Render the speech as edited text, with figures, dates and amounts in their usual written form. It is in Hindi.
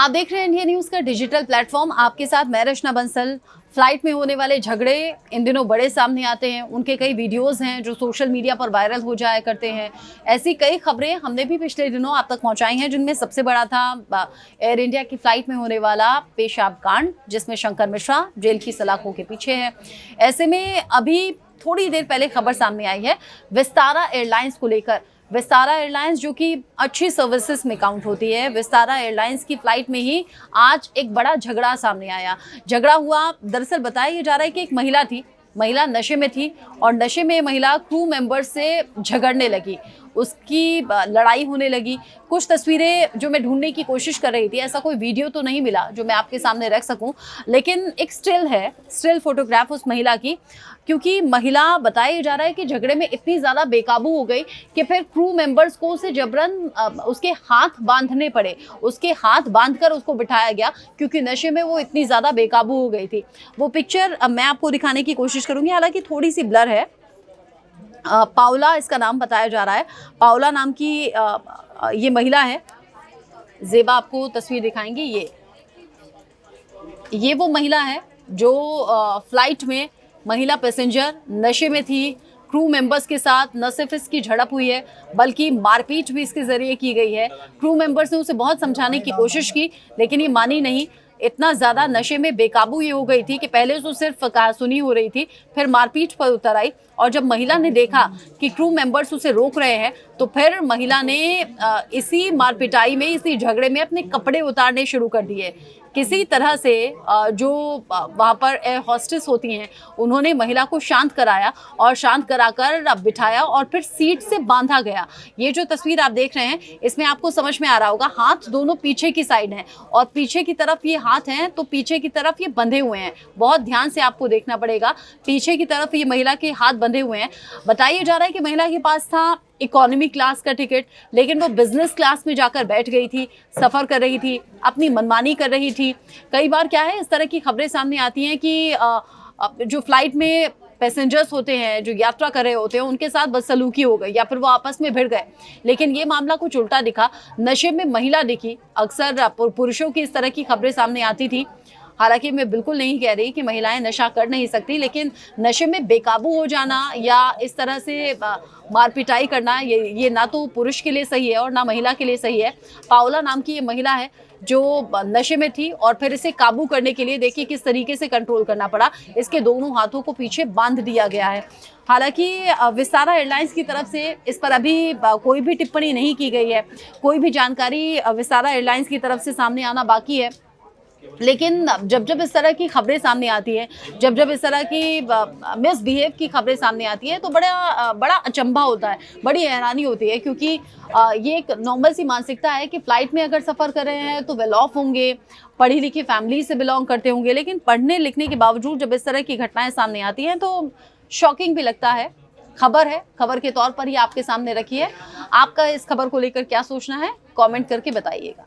आप देख रहे हैं इंडिया न्यूज का डिजिटल प्लेटफॉर्म। आपके साथ मैं रचना बंसल। फ्लाइट में होने वाले झगड़े इन दिनों बड़े सामने आते हैं। उनके कई वीडियोस हैं जो सोशल मीडिया पर वायरल हो जाया करते हैं। ऐसी कई खबरें हमने भी पिछले दिनों आप तक पहुंचाई हैं, जिनमें सबसे बड़ा था एयर इंडिया की फ्लाइट में होने वाला पेशाब कांड, जिसमें शंकर मिश्रा जेल की सलाखों के पीछे है। ऐसे में अभी थोड़ी देर पहले खबर सामने आई है विस्तारा एयरलाइंस को लेकर। विस्तारा एयरलाइंस जो कि अच्छी सर्विसेज में काउंट होती है, विस्तारा एयरलाइंस की फ्लाइट में ही आज एक बड़ा झगड़ा सामने आया। झगड़ा हुआ, दरअसल बताया जा रहा है कि एक महिला थी, महिला नशे में थी और नशे में महिला क्रू मेंबर से झगड़ने लगी, उसकी लड़ाई होने लगी। कुछ तस्वीरें जो मैं ढूंढने की कोशिश कर रही थी, ऐसा कोई वीडियो तो नहीं मिला जो मैं आपके सामने रख सकूं, लेकिन एक स्टिल है, स्टिल फोटोग्राफ उस महिला की, क्योंकि महिला बताया जा रहा है कि झगड़े में इतनी ज़्यादा बेकाबू हो गई कि फिर क्रू मेंबर्स को उसे जबरन उसके हाथ बांधने पड़े, उसके हाथ बांधकर उसको बिठाया गया, क्योंकि नशे में वो इतनी ज़्यादा बेकाबू हो गई थी। वो पिक्चर मैं आपको दिखाने की कोशिश करूँगी, हालांकि थोड़ी सी ब्लर है। पाउला इसका नाम बताया जा रहा है। पाउला नाम की ये महिला है। जेबा आपको तस्वीर दिखाएंगी। ये वो महिला है जो फ्लाइट में महिला पैसेंजर नशे में थी। क्रू मेंबर्स के साथ न सिर्फ इसकी झड़प हुई है, बल्कि मारपीट भी इसके जरिए की गई है। क्रू मेंबर्स ने उसे बहुत समझाने की कोशिश की, लेकिन ये मानी नहीं। इतना ज़्यादा नशे में बेकाबू ये हो गई थी कि पहले तो सिर्फ कहासुनी हो रही थी, फिर मारपीट पर उतर आई। और जब महिला ने देखा कि क्रू मेंबर्स उसे रोक रहे हैं, तो फिर महिला ने इसी मारपिटाई में, इसी झगड़े में अपने कपड़े उतारने शुरू कर दिए। किसी तरह से जो वहाँ पर एयर हॉस्टेस होती हैं, उन्होंने महिला को शांत कराया और शांत कराकर बिठाया और फिर सीट से बांधा गया। ये जो तस्वीर आप देख रहे हैं, इसमें आपको समझ में आ रहा होगा, हाथ दोनों पीछे की साइड हैं और पीछे की तरफ ये हाथ हैं, तो पीछे की तरफ ये बंधे हुए हैं। बहुत ध्यान से आपको देखना पड़ेगा, पीछे की तरफ ये महिला के हाथ बंधे हुए हैं। बताया जा रहा है कि महिला के पास था इकोनॉमी क्लास का टिकट, लेकिन वो बिजनेस क्लास में जाकर बैठ गई थी, सफ़र कर रही थी, अपनी मनमानी कर रही थी। कई बार क्या है, इस तरह की खबरें सामने आती हैं कि जो फ्लाइट में पैसेंजर्स होते हैं, जो यात्रा कर रहे होते हैं, उनके साथ बदसलूकी हो गई या फिर वो आपस में भिड़ गए। लेकिन ये मामला कुछ उल्टा दिखा। नशे में महिला दिखी। अक्सर पुरुषों की इस तरह की खबरें सामने आती थी। हालांकि मैं बिल्कुल नहीं कह रही कि महिलाएं नशा कर नहीं सकती, लेकिन नशे में बेकाबू हो जाना या इस तरह से मारपिटाई करना, ये ना तो पुरुष के लिए सही है और ना महिला के लिए सही है। पाउला नाम की ये महिला है जो नशे में थी और फिर इसे काबू करने के लिए देखिए किस तरीके से कंट्रोल करना पड़ा। इसके दोनों हाथों को पीछे बांध दिया गया है। हालांकि विस्तारा एयरलाइंस की तरफ से इस पर अभी कोई भी टिप्पणी नहीं की गई है। कोई भी जानकारी विस्तारा एयरलाइंस की तरफ से सामने आना बाकी है। लेकिन जब इस तरह की खबरें सामने आती हैं, जब इस तरह की मिसबिहेव की खबरें सामने आती हैं, तो बड़ा अचंभा होता है, बड़ी हैरानी होती है, क्योंकि ये एक नॉर्मल सी मानसिकता है कि फ़्लाइट में अगर सफ़र कर रहे हैं तो वेल ऑफ होंगे, पढ़ी लिखी फैमिली से बिलोंग करते होंगे, लेकिन पढ़ने लिखने के बावजूद जब इस तरह की घटनाएं सामने आती हैं तो शॉकिंग भी लगता है। खबर है, खबर के तौर पर ही आपके सामने रखी है। आपका इस खबर को लेकर क्या सोचना है, कमेंट करके बताइएगा।